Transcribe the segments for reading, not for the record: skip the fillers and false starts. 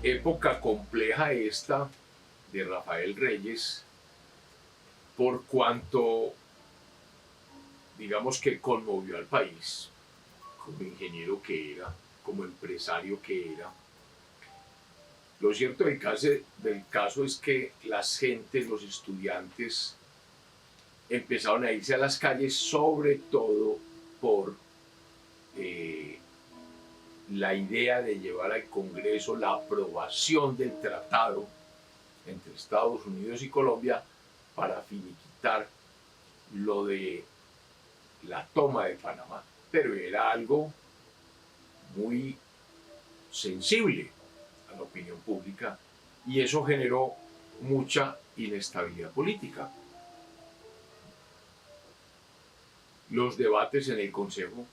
Época compleja esta de Rafael Reyes, por cuanto, digamos que conmovió al país, como ingeniero que era, como empresario que era. Lo cierto del caso es que las gentes, los estudiantes, empezaron a irse a las calles, sobre todo por la idea de llevar al Congreso la aprobación del tratado entre Estados Unidos y Colombia para finiquitar lo de la toma de Panamá. Pero era algo muy sensible a la opinión pública y eso generó mucha inestabilidad política. Los debates en el Congreso,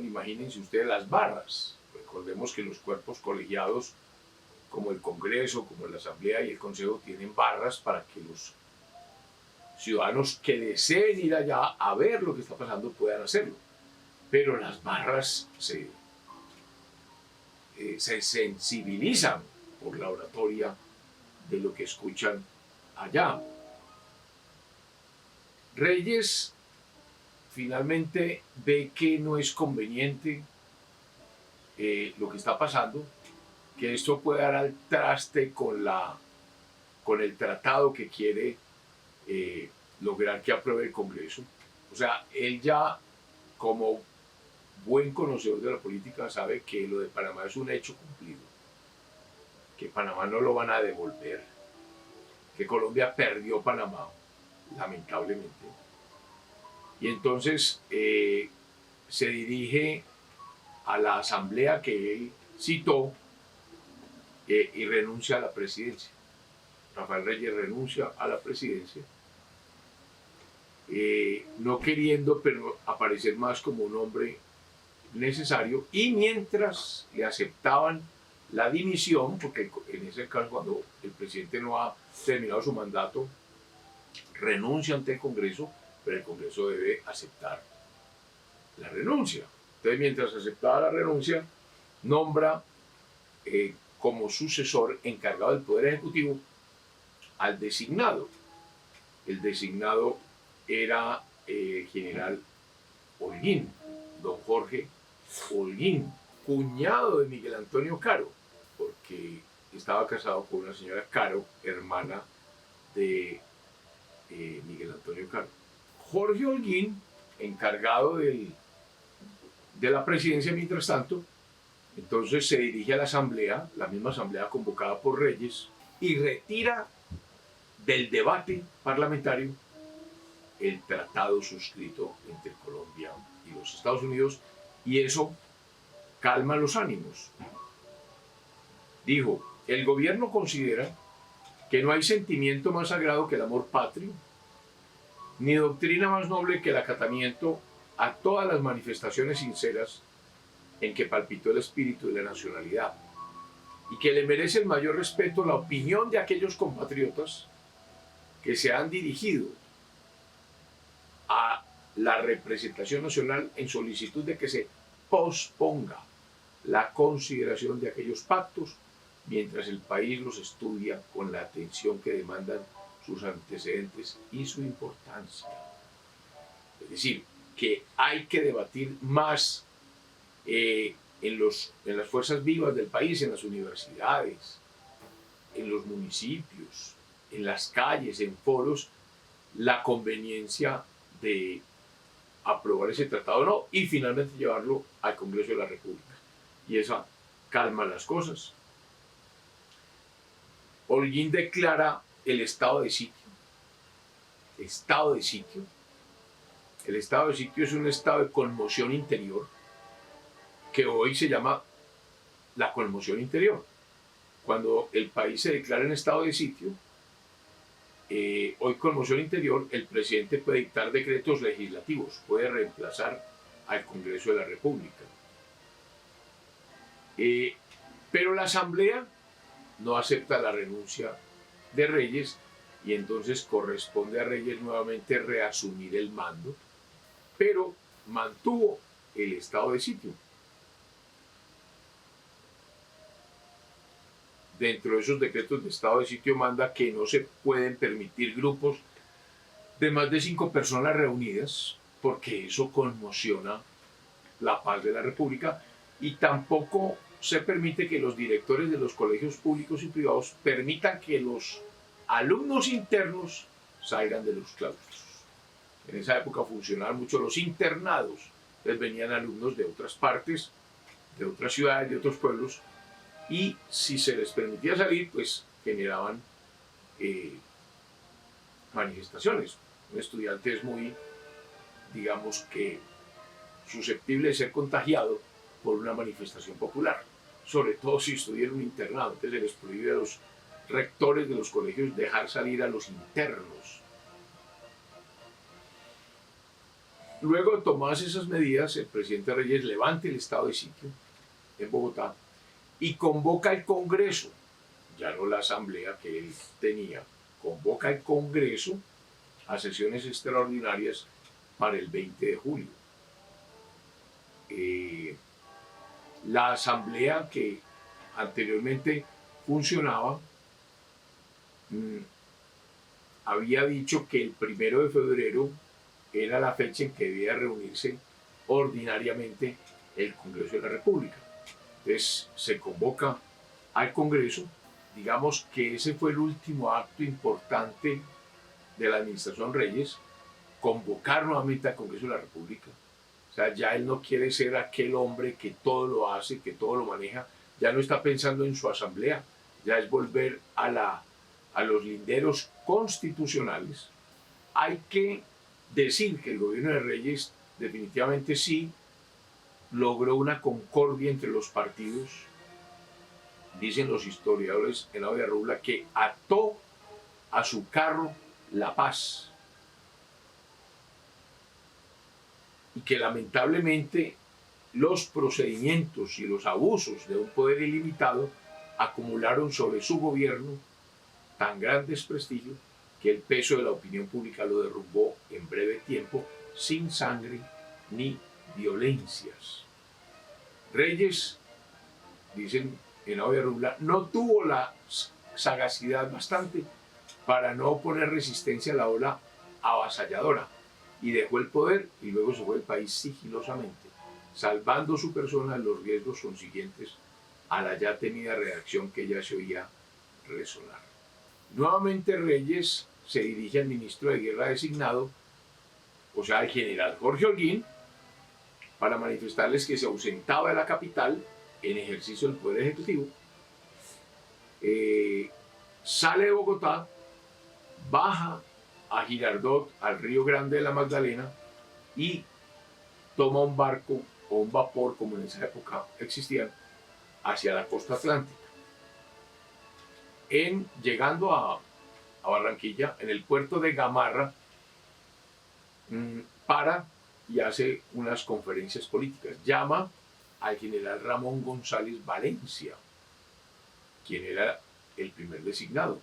imagínense ustedes las barras. Recordemos que los cuerpos colegiados como el Congreso, como la Asamblea y el Consejo tienen barras para que los ciudadanos que deseen ir allá a ver lo que está pasando puedan hacerlo. Pero las barras se sensibilizan por la oratoria de lo que escuchan allá. Reyes finalmente ve que no es conveniente lo que está pasando, que esto puede dar al traste con el tratado que quiere lograr que apruebe el Congreso. O sea, él ya, como buen conocedor de la política, sabe que lo de Panamá es un hecho cumplido, que Panamá no lo van a devolver, que Colombia perdió Panamá, lamentablemente. Y entonces se dirige a la asamblea que él citó y renuncia a la presidencia. Rafael Reyes renuncia a la presidencia, no queriendo pero aparecer más como un hombre necesario, y mientras le aceptaban la dimisión, porque en ese caso cuando el presidente no ha terminado su mandato, renuncia ante el Congreso, pero el Congreso debe aceptar la renuncia. Entonces, mientras aceptaba la renuncia, nombra como sucesor encargado del Poder Ejecutivo al designado. El designado era el general Holguín, don Jorge Holguín, cuñado de Miguel Antonio Caro, porque estaba casado con una señora Caro, hermana de Miguel Antonio Caro. Jorge Holguín, encargado de la presidencia mientras tanto, entonces se dirige a la asamblea, la misma asamblea convocada por Reyes, y retira del debate parlamentario el tratado suscrito entre Colombia y los Estados Unidos, y eso calma los ánimos. Dijo, el gobierno considera que no hay sentimiento más sagrado que el amor patrio, ni doctrina más noble que el acatamiento a todas las manifestaciones sinceras en que palpitó el espíritu de la nacionalidad, y que le merece el mayor respeto la opinión de aquellos compatriotas que se han dirigido a la representación nacional en solicitud de que se posponga la consideración de aquellos pactos mientras el país los estudia con la atención que demandan sus antecedentes y su importancia. Es decir, que hay que debatir más en las fuerzas vivas del país, en las universidades, en los municipios, en las calles, en foros, la conveniencia de aprobar ese tratado o no, y finalmente llevarlo al Congreso de la República. Y eso calma las cosas. Holguín declara el estado de sitio. Estado de sitio. El estado de sitio es un estado de conmoción interior que hoy se llama la conmoción interior. Cuando el país se declara en estado de sitio, hoy conmoción interior, el presidente puede dictar decretos legislativos, puede reemplazar al Congreso de la República. Pero la Asamblea no acepta la renuncia de Reyes y entonces corresponde a Reyes nuevamente reasumir el mando, pero mantuvo el estado de sitio. dentro de esos decretos de estado de sitio manda que no se pueden permitir grupos de más de 5 personas reunidas, porque eso conmociona la paz de la República, y tampoco se permite que los directores de los colegios públicos y privados permitan que los alumnos internos salgan de los claustros. En esa época funcionaban mucho los internados, entonces venían alumnos de otras partes, de otras ciudades, de otros pueblos, y si se les permitía salir, pues generaban manifestaciones. Un estudiante es muy, digamos que, susceptible de ser contagiado por una manifestación popular, sobre todo si estudia en un internado. Entonces se les prohíbe a los rectores de los colegios dejar salir a los internos. Luego de tomadas esas medidas, el presidente Reyes levanta el estado de sitio en Bogotá y convoca al Congreso, ya no la asamblea que él tenía, convoca al Congreso a sesiones extraordinarias para el 20 de julio. La asamblea que anteriormente funcionaba había dicho que el 1 de febrero era la fecha en que debía reunirse ordinariamente el Congreso de la República. Entonces se convoca al Congreso, digamos que ese fue el último acto importante de la administración Reyes, convocar nuevamente al Congreso de la República. O sea, ya él no quiere ser aquel hombre que todo lo hace, que todo lo maneja, ya no está pensando en su asamblea, ya es volver a los linderos constitucionales. Hay que decir que el gobierno de Reyes definitivamente sí logró una concordia entre los partidos. Dicen los historiadores en la Hoja de Rubla que ató a su carro la paz, y que lamentablemente los procedimientos y los abusos de un poder ilimitado acumularon sobre su gobierno tan gran desprestigio que el peso de la opinión pública lo derrumbó en breve tiempo, sin sangre ni violencias. Reyes, dicen en la Hoja de Rubla, no tuvo la sagacidad bastante para no oponer resistencia a la ola avasalladora, y dejó el poder y luego se fue del país sigilosamente, salvando su persona de los riesgos consiguientes a la ya temida reacción que ya se oía resonar. Nuevamente Reyes se dirige al ministro de Guerra designado, o sea, al general Jorge Holguín, para manifestarles que se ausentaba de la capital en ejercicio del Poder Ejecutivo. Sale de Bogotá, baja a Girardot, al Río Grande de la Magdalena, y toma un barco o un vapor, como en esa época existían, hacia la costa atlántica. Llegando a Barranquilla, en el puerto de Gamarra, para y hace unas conferencias políticas. Llama al general Ramón González Valencia, quien era el primer designado.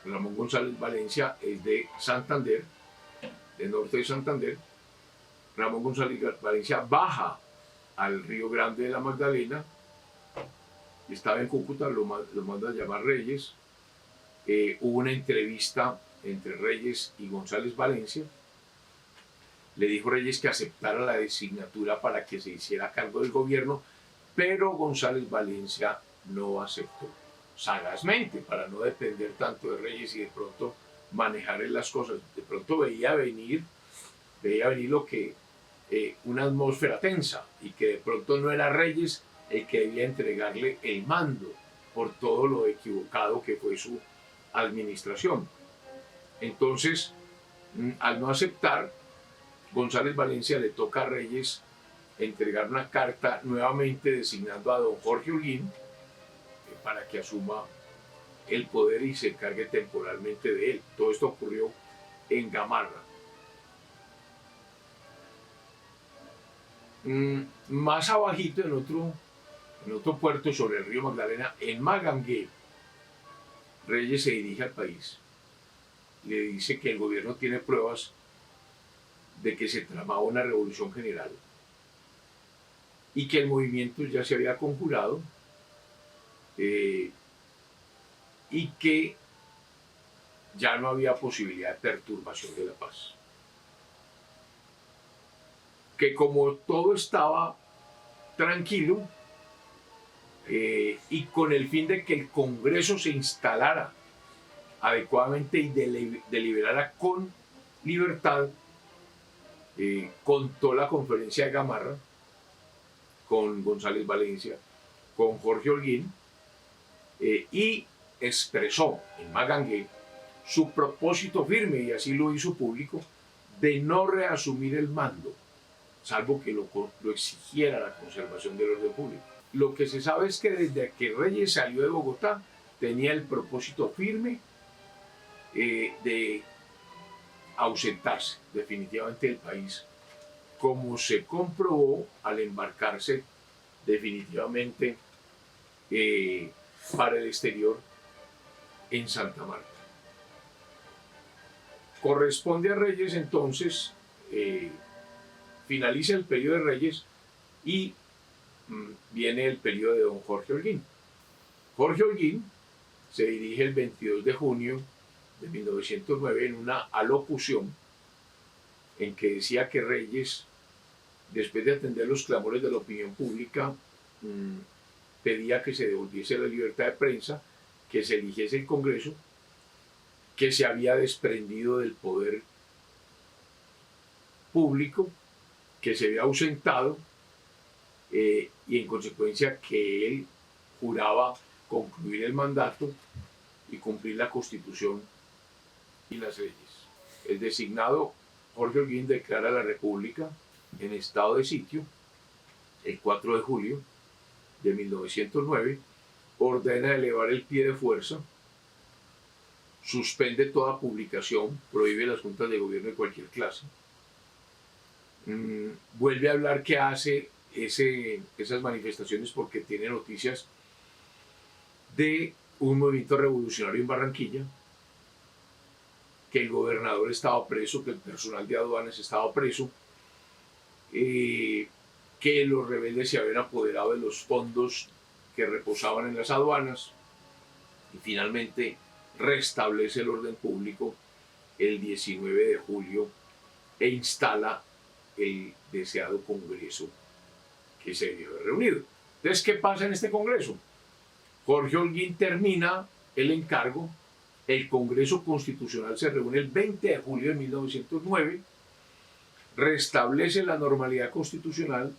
Ramón González Valencia es de Santander, del norte de Santander. Ramón González Valencia baja al Río Grande de la Magdalena, estaba en Cúcuta, lo manda a llamar Reyes. Hubo una entrevista entre Reyes y González Valencia. Le dijo Reyes que aceptara la designatura para que se hiciera cargo del gobierno, pero González Valencia no aceptó, sagazmente, para no depender tanto de Reyes y de pronto manejar las cosas. De pronto veía venir lo que una atmósfera tensa, y que de pronto no era Reyes el que debía entregarle el mando por todo lo equivocado que fue su administración. Entonces, al no aceptar, González Valencia le toca a Reyes entregar una carta nuevamente designando a don Jorge Holguín para que asuma el poder y se encargue temporalmente de él. Todo esto ocurrió en Gamarra. Más abajito, en otro puerto sobre el río Magdalena, en Magangué, Reyes se dirige al país. Le dice que el gobierno tiene pruebas de que se tramaba una revolución general y que el movimiento ya se había conjurado y que ya no había posibilidad de perturbación de la paz. Que como todo estaba tranquilo y con el fin de que el Congreso se instalara adecuadamente y deliberara con libertad, contó la conferencia de Gamarra con González Valencia, con Jorge Holguín, y expresó en Magangué su propósito firme, y así lo hizo público, de no reasumir el mando, salvo que lo exigiera la conservación del orden público. Lo que se sabe es que desde que Reyes salió de Bogotá, tenía el propósito firme de ausentarse definitivamente del país, como se comprobó al embarcarse definitivamente para el exterior en Santa Marta. Corresponde a Reyes entonces, finaliza el periodo de Reyes y viene el periodo de don Jorge Holguín. Jorge Holguín se dirige el 22 de junio de 1909 en una alocución en que decía que Reyes, después de atender los clamores de la opinión pública, pedía que se devolviese la libertad de prensa, que se eligiese el Congreso, que se había desprendido del poder público, que se había ausentado y en consecuencia que él juraba concluir el mandato y cumplir la Constitución y las leyes. El designado Jorge Holguín declara la República en estado de sitio el 4 de julio de 1909, ordena elevar el pie de fuerza, suspende toda publicación, prohíbe las juntas de gobierno de cualquier clase, vuelve a hablar que hace esas manifestaciones porque tiene noticias de un movimiento revolucionario en Barranquilla, que el gobernador estaba preso, que el personal de aduanas estaba preso, que los rebeldes se habían apoderado de los fondos que reposaban en las aduanas, y finalmente restablece el orden público el 19 de julio e instala el deseado Congreso que se debió haber reunido. Entonces, ¿qué pasa en este Congreso? Jorge Holguín termina el encargo, el Congreso Constitucional se reúne el 20 de julio de 1909, restablece la normalidad constitucional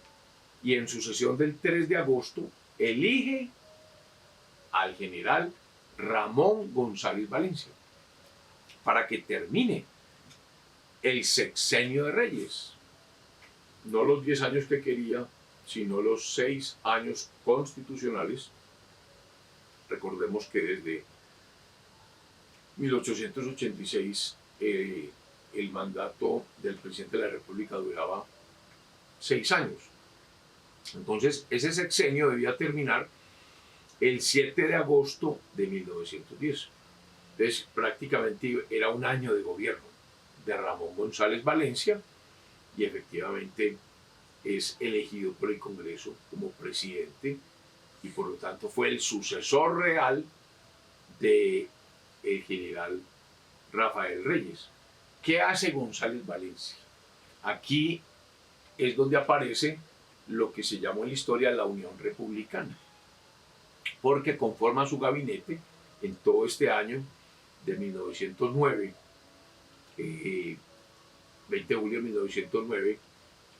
y en su sesión del 3 de agosto elige al general Ramón González Valencia para que termine el sexenio de Reyes. No los 10 años que quería, sino los 6 años constitucionales. Recordemos que desde 1886 el mandato del presidente de la República duraba 6 años. Entonces, ese sexenio debía terminar el 7 de agosto de 1910. Entonces, prácticamente era un año de gobierno de Ramón González Valencia y efectivamente es elegido por el Congreso como presidente y por lo tanto fue el sucesor real de el general Rafael Reyes. ¿Qué hace González Valencia? Aquí es donde aparece lo que se llamó en la historia la Unión Republicana, porque conforma su gabinete en todo este año de 1909, 20 de julio de 1909,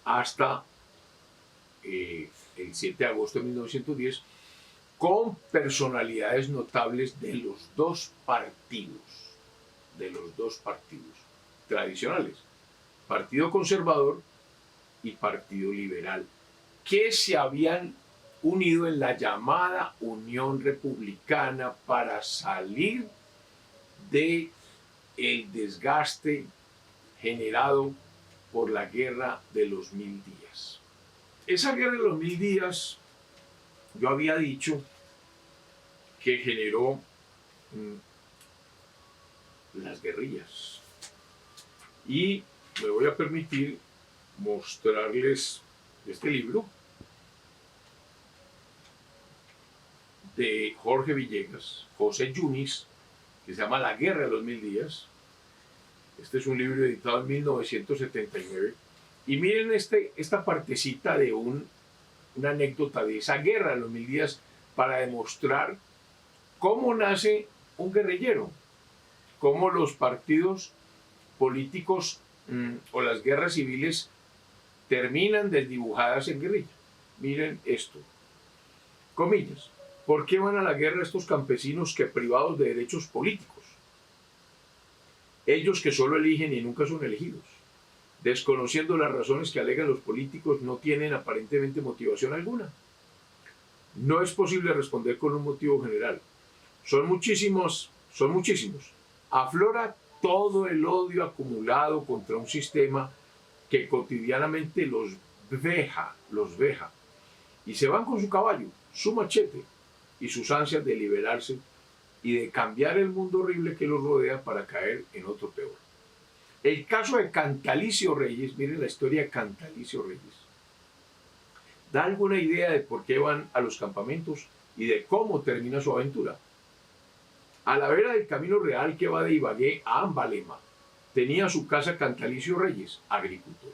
hasta el 7 de agosto de 1910, con personalidades notables de los dos partidos tradicionales, Partido Conservador y Partido Liberal, que se habían unido en la llamada Unión Republicana para salir del desgaste generado por la Guerra de los 1000 días. Esa Guerra de los 1000 días, yo había dicho que generó las guerrillas. Y me voy a permitir mostrarles este libro, Jorge Villegas, José Yunis, que se llama La Guerra de los Mil Días. Este es un libro editado en 1979. Y miren esta partecita de una anécdota de esa Guerra de los Mil Días para demostrar cómo nace un guerrillero, cómo los partidos políticos o las guerras civiles terminan desdibujadas en guerrilla. Miren esto. Comillas. ¿Por qué van a la guerra estos campesinos que privados de derechos políticos? Ellos que solo eligen y nunca son elegidos. Desconociendo las razones que alegan los políticos, no tienen aparentemente motivación alguna. No es posible responder con un motivo general. Son muchísimos. Aflora todo el odio acumulado contra un sistema que cotidianamente los veja, y se van con su caballo, su machete y sus ansias de liberarse y de cambiar el mundo horrible que los rodea para caer en otro peor. El caso de Cantalicio Reyes, miren la historia de Cantalicio Reyes, da alguna idea de por qué van a los campamentos y de cómo termina su aventura. A la vera del camino real que va de Ibagué a Ambalema, tenía su casa Cantalicio Reyes, agricultor.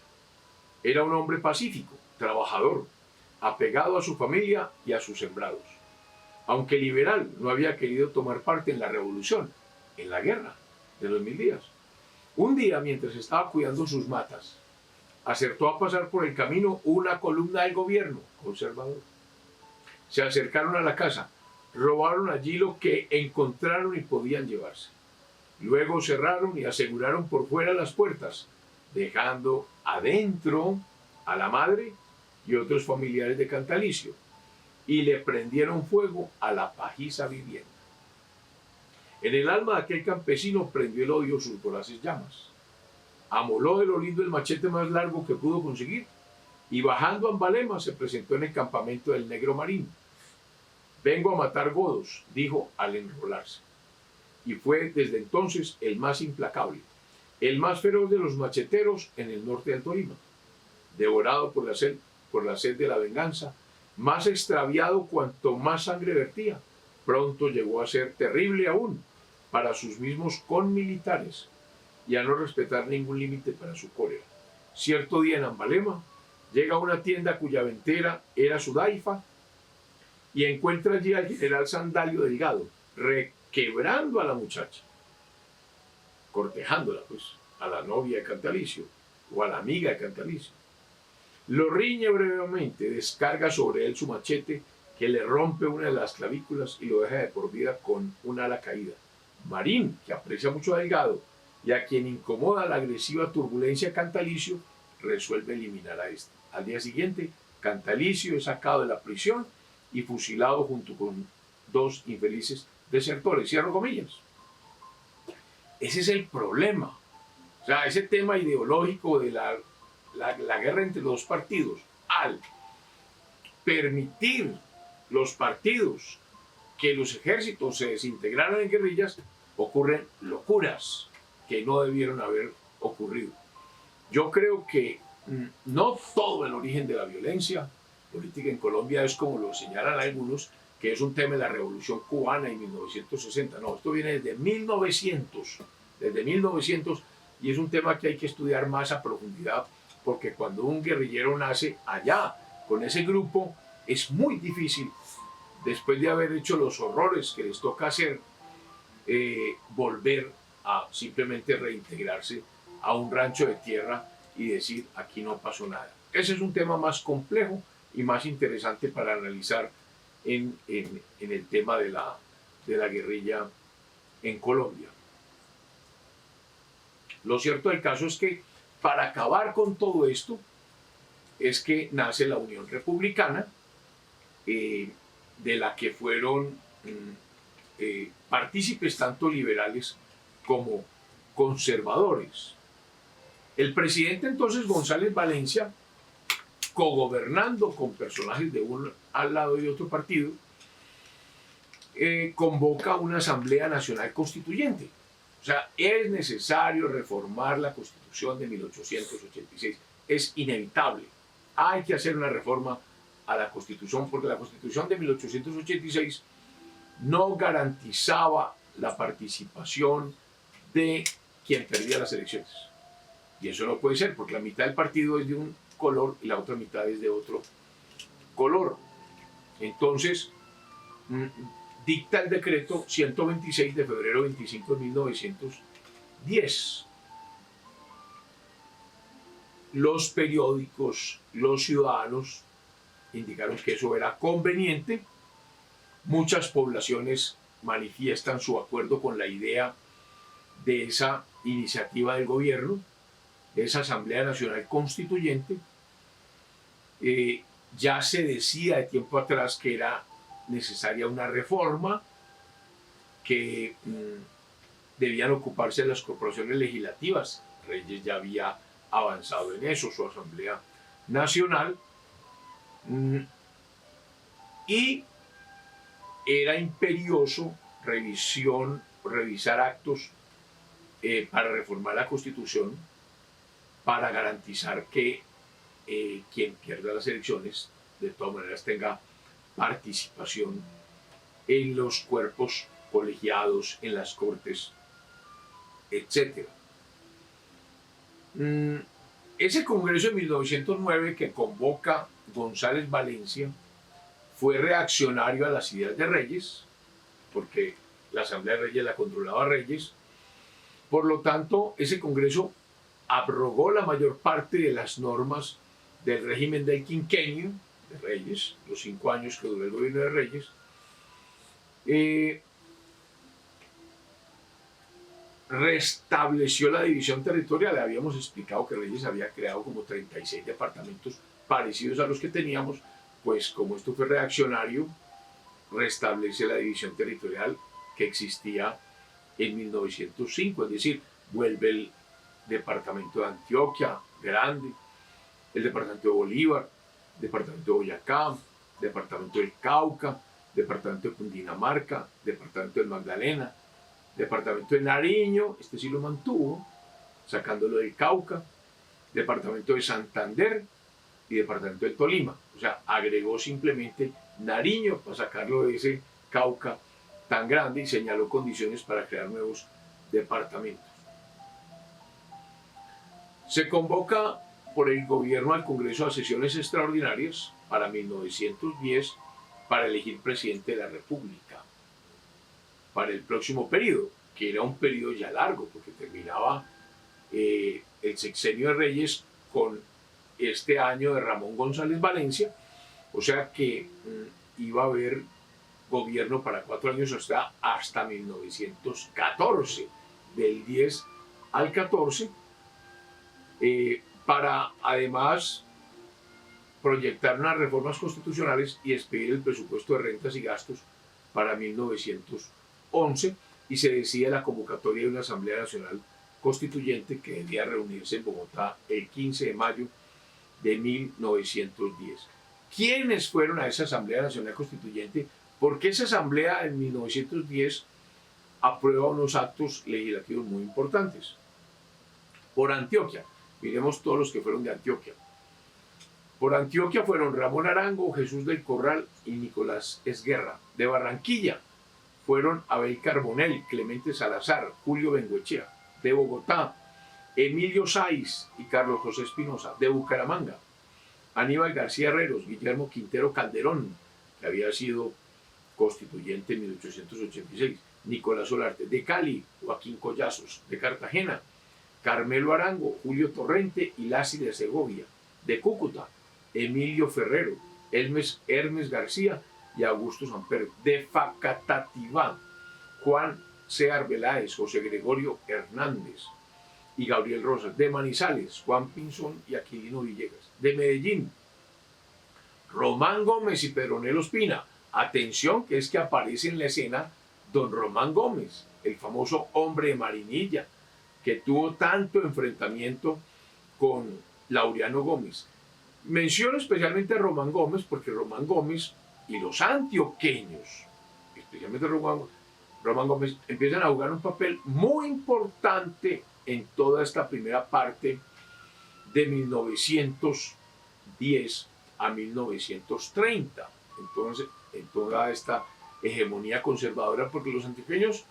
Era un hombre pacífico, trabajador, apegado a su familia y a sus sembrados. Aunque liberal, no había querido tomar parte en la revolución, en la guerra de los 1000 días. Un día, mientras estaba cuidando sus matas, acertó a pasar por el camino una columna del gobierno conservador. Se acercaron a la casa, robaron allí lo que encontraron y podían llevarse. Luego cerraron y aseguraron por fuera las puertas, dejando adentro a la madre y otros familiares de Cantalicio, y le prendieron fuego a la pajiza vivienda. En el alma de aquel campesino prendió el odio sus voraces llamas. Amoló de lo lindo el machete más largo que pudo conseguir, y bajando a Ambalema se presentó en el campamento del Negro Marín. «Vengo a matar godos», dijo al enrolarse. Y fue desde entonces el más implacable, el más feroz de los macheteros en el norte del Tolima. Devorado por la sed de la venganza, más extraviado cuanto más sangre vertía, pronto llegó a ser terrible aún para sus mismos conmilitares y a no respetar ningún límite para su cólera. Cierto día en Ambalema, llega a una tienda cuya ventera era su daifa y encuentra allí al general Sandalio Delgado, requebrando a la muchacha, cortejándola, pues, a la novia de Cantalicio o a la amiga de Cantalicio. Lo riñe brevemente, descarga sobre él su machete, que le rompe una de las clavículas y lo deja de por vida con un ala caída. Marín, que aprecia mucho a Delgado y a quien incomoda la agresiva turbulencia de Cantalicio, resuelve eliminar a este. Al día siguiente, Cantalicio es sacado de la prisión y fusilado junto con dos infelices desertores. Cierro comillas. Ese es el problema. O sea, ese tema ideológico de la guerra entre los dos partidos, al permitir los partidos que los ejércitos se desintegraran en guerrillas, ocurren locuras que no debieron haber ocurrido. Yo creo que no todo el origen de la violencia política en Colombia es como lo señalan algunos, que es un tema de la Revolución Cubana en 1960. No, esto viene desde 1900, y es un tema que hay que estudiar más a profundidad, porque cuando un guerrillero nace allá, con ese grupo, es muy difícil, después de haber hecho los horrores que les toca hacer, volver a simplemente reintegrarse a un rancho de tierra y decir, aquí no pasó nada. Ese es un tema más complejo y más interesante para analizar en el tema de la guerrilla en Colombia. Lo cierto del caso es que para acabar con todo esto es que nace la Unión Republicana, de la que fueron partícipes tanto liberales como conservadores. El presidente entonces González Valencia, cogobernando con personajes de un al lado y otro partido, convoca una Asamblea Nacional Constituyente. O sea, es necesario reformar la Constitución de 1886. Es inevitable. Hay que hacer una reforma a la Constitución, porque la Constitución de 1886 no garantizaba la participación de quien perdía las elecciones. Y eso no puede ser, porque la mitad del partido es de un color y la otra mitad es de otro color. Entonces, dicta el decreto 126 de febrero 25 de 1910. Los periódicos, los ciudadanos indicaron que eso era conveniente. Muchas poblaciones manifiestan su acuerdo con la idea de esa iniciativa del gobierno, de esa Asamblea Nacional Constituyente. Ya se decía de tiempo atrás que era necesaria una reforma, que debían ocuparse las corporaciones legislativas. Reyes ya había avanzado en eso, su Asamblea Nacional, y era imperioso revisar actos para reformar la Constitución, para garantizar que quien pierda las elecciones de todas maneras tenga participación en los cuerpos colegiados, en las cortes, etc. Ese Congreso de 1909 que convoca González Valencia fue reaccionario a las ideas de Reyes, porque la Asamblea de Reyes la controlaba Reyes. Por lo tanto, ese Congreso abrogó la mayor parte de las normas del régimen del quinquenio de Reyes, los 5 años que duró el gobierno de Reyes. Restableció la división territorial. Habíamos explicado que Reyes había creado como 36 departamentos parecidos a los que teníamos. Pues como esto fue reaccionario, restablece la división territorial que existía en 1905, es decir, vuelve el departamento de Antioquia grande, el departamento de Bolívar, departamento de Boyacá, departamento del Cauca, departamento de Cundinamarca, departamento del Magdalena, departamento de Nariño, este sí lo mantuvo, sacándolo del Cauca, departamento de Santander y departamento del Tolima. O sea, agregó simplemente Nariño para sacarlo de ese Cauca tan grande y señaló condiciones para crear nuevos departamentos. Se convoca por el gobierno al Congreso a sesiones extraordinarias para 1910 para elegir presidente de la República para el próximo periodo, que era un periodo ya largo, porque terminaba el sexenio de Reyes con este año de Ramón González Valencia, o sea que iba a haber gobierno para 4 años hasta 1914, del 10 al 14, para además proyectar unas reformas constitucionales y expedir el presupuesto de rentas y gastos para 1911, y se decide la convocatoria de una Asamblea Nacional Constituyente que debía reunirse en Bogotá el 15 de mayo de 1910. ¿Quiénes fueron a esa Asamblea Nacional Constituyente? Porque esa Asamblea en 1910 aprueba unos actos legislativos muy importantes. Por Antioquia, miremos todos los que fueron de Antioquia. Por Antioquia fueron Ramón Arango, Jesús del Corral y Nicolás Esguerra. De Barranquilla fueron Abel Carbonell, Clemente Salazar, Julio Bengoechea. De Bogotá, Emilio Sáiz y Carlos José Espinosa. De Bucaramanga, Aníbal García Herreros, Guillermo Quintero Calderón, que había sido constituyente en 1886, Nicolás Solarte. De Cali, Joaquín Collazos. De Cartagena, Carmelo Arango, Julio Torrente y Lacy de Segovia. De Cúcuta, Emilio Ferrero, Hermes García y Augusto Samper. De Facatativá, Juan C. Arbeláez, José Gregorio Hernández y Gabriel Rosas. De Manizales, Juan Pinzón y Aquilino Villegas. De Medellín, Román Gómez y Pedronel Ospina. Atención, que es que aparece en la escena don Román Gómez, el famoso hombre de Marinilla, que tuvo tanto enfrentamiento con Laureano Gómez. Menciono especialmente a Román Gómez porque Román Gómez y los antioqueños, especialmente Román Gómez, empiezan a jugar un papel muy importante en toda esta primera parte de 1910 a 1930. Entonces, en toda esta hegemonía conservadora, porque los antioqueños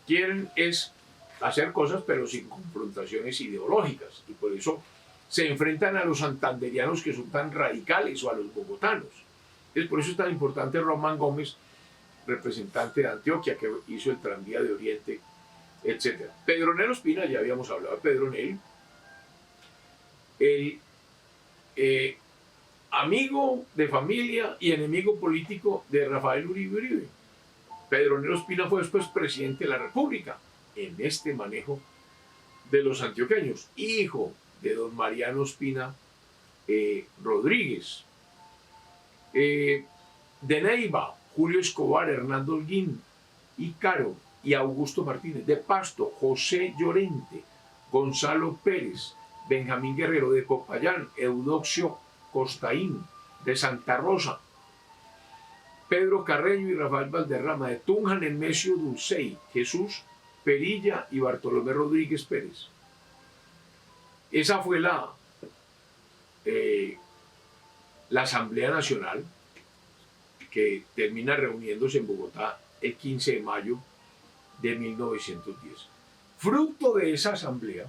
quieren es hacer cosas pero sin confrontaciones ideológicas, y por eso se enfrentan a los santanderianos que son tan radicales o a los bogotanos. Entonces, por eso es tan importante Román Gómez, representante de Antioquia, que hizo el tranvía de Oriente, etc. Pedronel Ospina, ya habíamos hablado de Pedronel, el amigo de familia y enemigo político de Rafael Uribe Uribe. Pedronel Ospina fue después presidente de la República en este manejo de los antioqueños, hijo de don Mariano Ospina Rodríguez. De Neiva, Julio Escobar, Hernando Holguín, Ícaro y Augusto Martínez. De Pasto, José Llorente, Gonzalo Pérez, Benjamín Guerrero. De Popayán, Eudoxio Costaín. De Santa Rosa, Pedro Carreño y Rafael Valderrama. De Tunja, Nemesio Dulcey, Jesús Perilla y Bartolomé Rodríguez Pérez. Esa fue la Asamblea Nacional, que termina reuniéndose en Bogotá el 15 de mayo de 1910. Fruto de esa asamblea,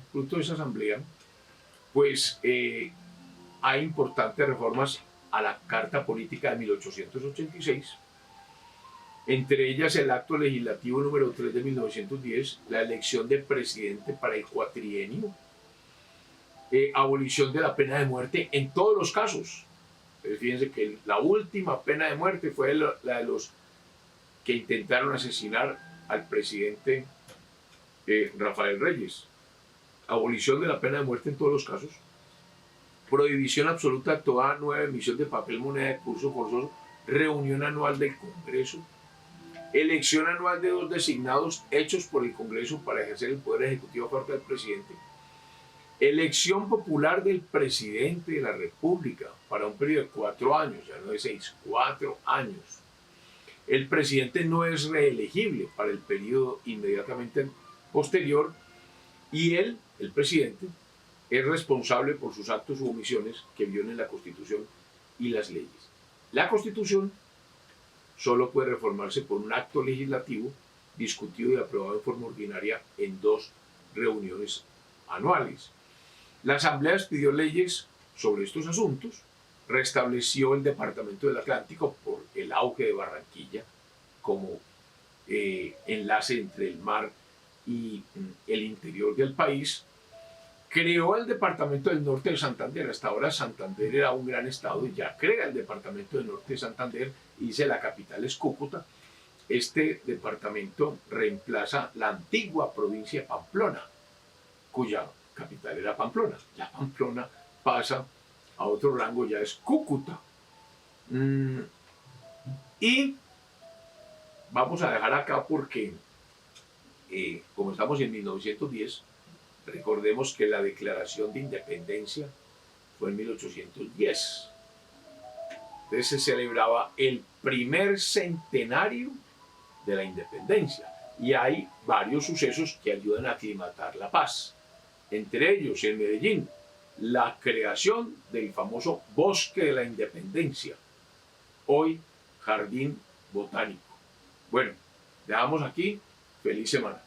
pues hay importantes reformas a la Carta Política de 1886, entre ellas el acto legislativo número 3 de 1910, la elección de presidente para el cuatrienio, abolición de la pena de muerte en todos los casos. Fíjense que la última pena de muerte fue la de los que intentaron asesinar al presidente Rafael Reyes. Abolición de la pena de muerte en todos los casos. Prohibición absoluta de toda nueva emisión de papel moneda de curso forzoso. Reunión anual del Congreso. Elección anual de 2 designados hechos por el Congreso para ejercer el poder ejecutivo aparte del presidente. Elección popular del presidente de la República para un periodo de 4 años, ya no de 6, 4 años. El presidente no es reelegible para el periodo inmediatamente posterior, y él, el presidente, es responsable por sus actos u omisiones que violen la Constitución y las leyes. La Constitución solo puede reformarse por un acto legislativo discutido y aprobado en forma ordinaria en 2 reuniones anuales. La Asamblea expidió leyes sobre estos asuntos, restableció el Departamento del Atlántico por el auge de Barranquilla como enlace entre el mar y el interior del país, creó el Departamento del Norte de Santander. Hasta ahora Santander era un gran estado, y ya crea el Departamento del Norte de Santander y dice la capital es Cúcuta. Este departamento reemplaza la antigua provincia de Pamplona, cuya capital era Pamplona. Ya Pamplona pasa a otro rango, ya es Cúcuta. Y vamos a dejar acá porque, como estamos en 1910, recordemos que la Declaración de Independencia fue en 1810. Entonces se celebraba el primer centenario de la independencia, y hay varios sucesos que ayudan a aclimatar la paz. Entre ellos, en Medellín, la creación del famoso Bosque de la Independencia, hoy Jardín Botánico. Bueno, dejamos aquí. Feliz semana.